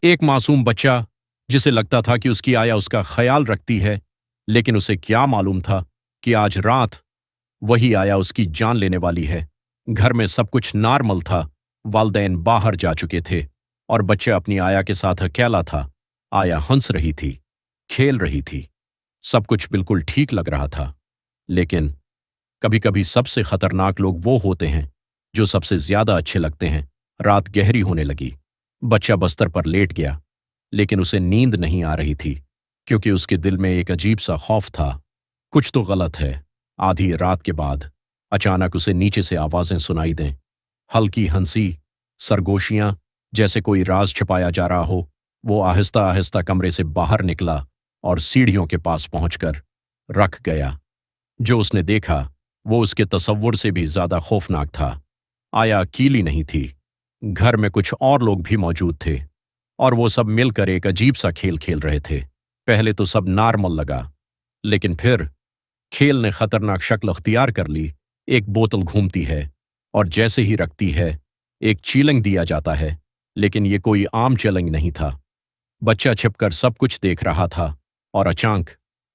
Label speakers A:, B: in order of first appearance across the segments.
A: एक मासूम बच्चा जिसे लगता था कि उसकी आया उसका ख्याल रखती है, लेकिन उसे क्या मालूम था कि आज रात वही आया उसकी जान लेने वाली है। घर में सब कुछ नॉर्मल था। वालदैन बाहर जा चुके थे और बच्चा अपनी आया के साथ अकेला था। आया हंस रही थी, खेल रही थी, सब कुछ बिल्कुल ठीक लग रहा था। लेकिन कभी कभी सबसे खतरनाक लोग वो होते हैं जो सबसे ज्यादा अच्छे लगते हैं। रात गहरी होने लगी। बच्चा बस्तर पर लेट गया, लेकिन उसे नींद नहीं आ रही थी क्योंकि उसके दिल में एक अजीब सा खौफ था। कुछ तो गलत है। आधी रात के बाद अचानक उसे नीचे से आवाजें सुनाई दें, हल्की हंसी, सरगोशियां, जैसे कोई राज छिपाया जा रहा हो। वो आहिस्ता आहिस्ता कमरे से बाहर निकला और सीढ़ियों के पास पहुंचकर रख गया। जो उसने देखा वो उसके तसव्वुर से भी ज्यादा खौफनाक था। आया अकेली नहीं थी। घर में कुछ और लोग भी मौजूद थे और वो सब मिलकर एक अजीब सा खेल खेल रहे थे। पहले तो सब नॉर्मल लगा, लेकिन फिर खेल ने खतरनाक शक्ल अख्तियार कर ली। एक बोतल घूमती है और जैसे ही रखती है एक चीलंग दिया जाता है, लेकिन ये कोई आम चीलंग नहीं था। बच्चा छिपकर सब कुछ देख रहा था और अचानक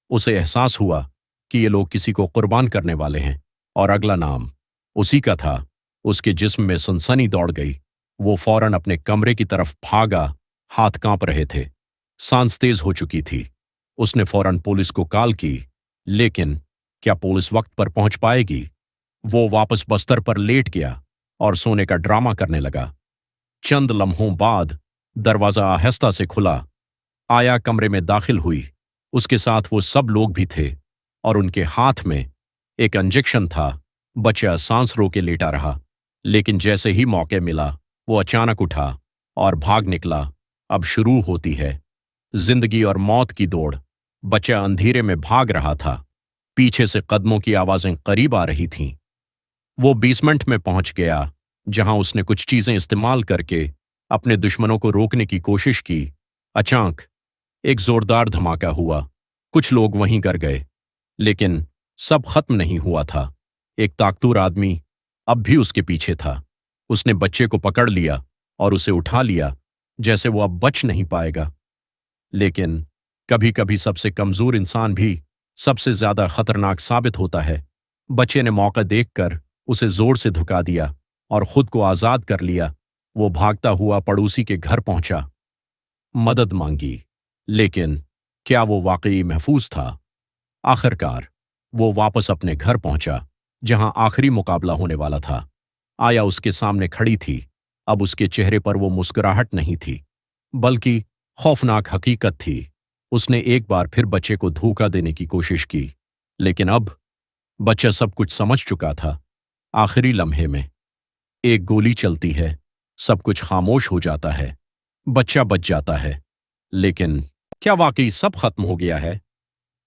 A: उसे एहसास हुआ कि ये लोग किसी को कुर्बान करने वाले हैं और अगला नाम उसी का था। उसके जिस्म में सनसनी दौड़ गई। वो फौरन अपने कमरे की तरफ भागा। हाथ कांप रहे थे, सांस तेज हो चुकी थी। उसने फौरन पुलिस को कॉल की, लेकिन क्या पुलिस वक्त पर पहुंच पाएगी? वो वापस बस्तर पर लेट गया और सोने का ड्रामा करने लगा। चंद लम्हों बाद दरवाजा आहिस्ता से खुला। आया कमरे में दाखिल हुई। उसके साथ वो सब लोग भी थे और उनके हाथ में एक इंजेक्शन था। बच्चा सांस रोके लेटा रहा, लेकिन जैसे ही मौके मिला वो अचानक उठा और भाग निकला। अब शुरू होती है जिंदगी और मौत की दौड़। बच्चा अंधेरे में भाग रहा था। पीछे से कदमों की आवाजें करीब आ रही थीं। वो बेसमेंट में पहुंच गया, जहां उसने कुछ चीजें इस्तेमाल करके अपने दुश्मनों को रोकने की कोशिश की। अचानक एक जोरदार धमाका हुआ। कुछ लोग वहीं गिर गए, लेकिन सब खत्म नहीं हुआ था। एक ताकतवर आदमी अब भी उसके पीछे था। उसने बच्चे को पकड़ लिया और उसे उठा लिया, जैसे वो अब बच नहीं पाएगा। लेकिन कभी कभी सबसे कमजोर इंसान भी सबसे ज्यादा खतरनाक साबित होता है। बच्चे ने मौका देखकर उसे जोर से धुका दिया और खुद को आजाद कर लिया। वो भागता हुआ पड़ोसी के घर पहुंचा, मदद मांगी, लेकिन क्या वो वाकई महफूज था? आखिरकार वो वापस अपने घर पहुंचा, जहां आखिरी मुकाबला होने वाला था। आया उसके सामने खड़ी थी। अब उसके चेहरे पर वो मुस्कुराहट नहीं थी, बल्कि खौफनाक हकीकत थी। उसने एक बार फिर बच्चे को धोखा देने की कोशिश की, लेकिन अब बच्चा सब कुछ समझ चुका था। आखिरी लम्हे में एक गोली चलती है, सब कुछ खामोश हो जाता है, बच्चा बच जाता है। लेकिन क्या वाकई सब खत्म हो गया है,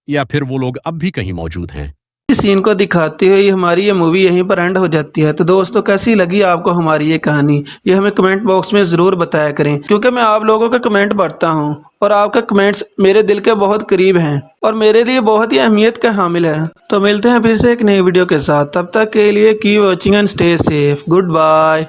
A: या फिर वो लोग अब भी कहीं मौजूद हैं?
B: इस सीन को दिखाते हुए हमारी ये मूवी यहीं पर एंड हो जाती है। तो दोस्तों, कैसी लगी आपको हमारी ये कहानी, ये हमें कमेंट बॉक्स में ज़रूर बताया करें, क्योंकि मैं आप लोगों के कमेंट पढ़ता हूँ और आपके कमेंट्स मेरे दिल के बहुत करीब हैं और मेरे लिए बहुत ही अहमियत का हामिल है। तो मिलते हैं फिर से एक नई वीडियो के साथ। तब तक के लिए keep watching and stay safe. Good bye.